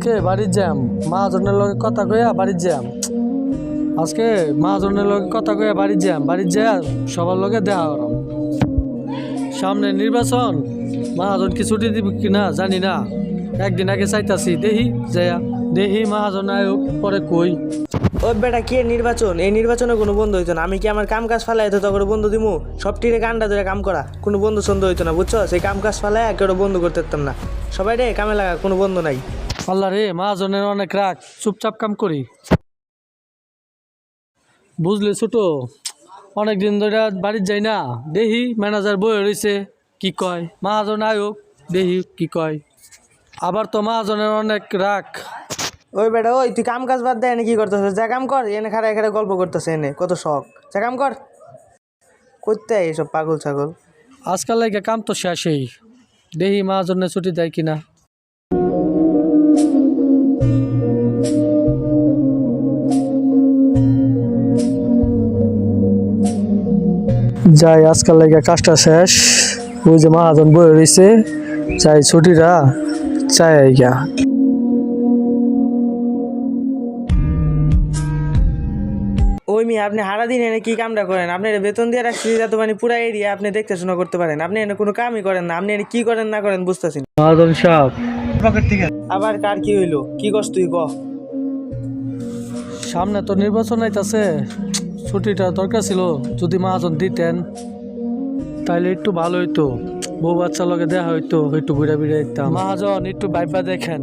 আজকে বাড়ির যাম মহাজনের লগে কথা কইয়া বাড়ির যাম। আজকে মহাজনের লগে কথা কইয়া বাড়ির যাম, বাড়ির যা সবার লগে দেখা করাম। সামনে নির্বাচন, মহাজন কি ছুটি দিব কিনা জানি না। একদিন আগে চাইতাছি, দেখি মহাজন আয়োগ পরে কই। ও বেটা কি নির্বাচন? এই নির্বাচনে কোনো বন্ধু হইতো না। আমি কি আমার কাম কাজ ফালাই তো করে বন্ধু দিমু? সব টিরে গান্ডা ধরে কাম করা, কোনো বন্ধু সন্ধু হইতো না, বুঝছো? সেই কাম কাজ ফালাই কেউ বন্ধু করতে পারতাম না। সবাই রে কামে লাগা, কোনো বন্ধু নাই। আল্লাহ রে, মহাজনের অনেক রাগ, চুপচাপ কাম করি। বুঝলি ছোট, অনেকদিন ধরে বাড়ির যাই না, দেখি ম্যানেজার বয়ে রয়েছে, কি কয় মহাজন আয়োগ, দেখি কি কয়। আবার তো মহাজনের অনেক রাগ। ওই বেটা ওই, তুই কাম কাজ বাদ দে, এনে কি করতেছ? যা কাম কর, এনে খারা এখানে গল্প করতেছে, এনে কত শখ। যা কাম কর, করতে এইসব পাগল ছাগল। আজকাল লাগে কাম তো শেষই, দেখি মহাজনের ছুটি দেয় কিনা। যাই, আজকাল লাগে কাজটা শেষ। ওই যে মহাজন বয়ে রয়েছে, যাই ছুটিটা চাই গিয়া। ওই মেয়ে, আপনি হারা দিন এনে কি কামটা করেন? আপনি বেতন দিয়ে রাখছি যাতে মানে পুরা এরিয়া আপনি দেখতে শোনা করতে পারেন। আপনি এনে কোনো কামই করেন না। আপনি এনে কি করেন না করেন বুঝতেছি না। মহাজন সাহেব, পকেট থেকে আবার কার কি হইলো? কি কস তুই ক? সামনে তো নির্বাচন আইতাছে, ছুটিটা দরকার ছিল। যদি মহাজন দিতেন তাইলে একটু ভালো হইতো, বউ বাচ্চার লগে দেখা হইতো, একটু ঘুরে ফিরে দিতাম। মহাজন একটু ভাইবা দেখেন।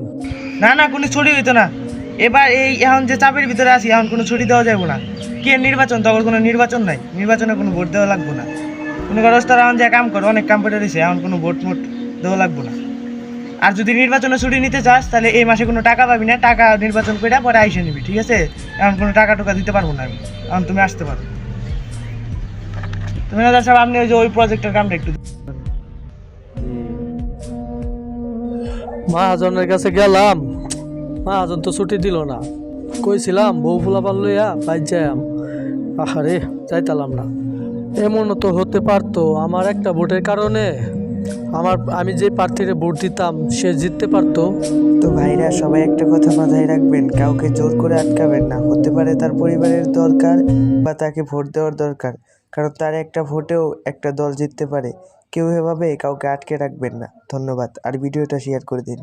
না না, কোনো ছুটি হইতো না। এবার এই এখন যে চাপের ভিতরে আছি, এখন কোনো ছুটি দেওয়া যাবে না। কে নির্বাচন? তখন কোনো নির্বাচন নাই, নির্বাচনে কোনো ভোট দেওয়া লাগবে না। কোনো কারো তারা এখন যে কাম করে, অনেক কাম করে দিছে, এখন কোনো ভোট মোট দেওয়া লাগবে না। আর যদি নির্বাচনে ছুটি নিতে চাস তাহলে এই মাসে কোনো টাকা পাবি না, টাকা নির্বাচন করে পরে আইসে নিবি, ঠিক আছে? এখন কোনো টাকা টুকা দিতে পারবো না আমি, এখন তুমি আসতে পারো। তুমি না স্যার, আপনি ওই যে ওই প্রজেক্টের কামটা একটু। মহাজনের কাছে গেলাম, মহাজন তো ছুটি দিল না। কইছিলাম বউ ফুলাপাল লইয়া বাইর যাইম, আহারে যাইতালাম না। এমনও তো হতে পারতো আমার একটা ভোটের কারণে আমি যে প্রার্থীরে ভোট দিতাম সে জিততে পারতো। তো ভাইরা, সবাই একটা কথা মাথায় রাখবেন, কাউকে জোর করে আটকাবেন না। হতে পারে তার পরিবারের দরকার বা তাকে ভোট দেওয়ার দরকার, কারণ তার একটা ভোটেও একটা দল জিততে পারে। কেউ এভাবে কাউকে আটকে রাখবেন না। ধন্যবাদ, আর ভিডিওটা শেয়ার করে দিন।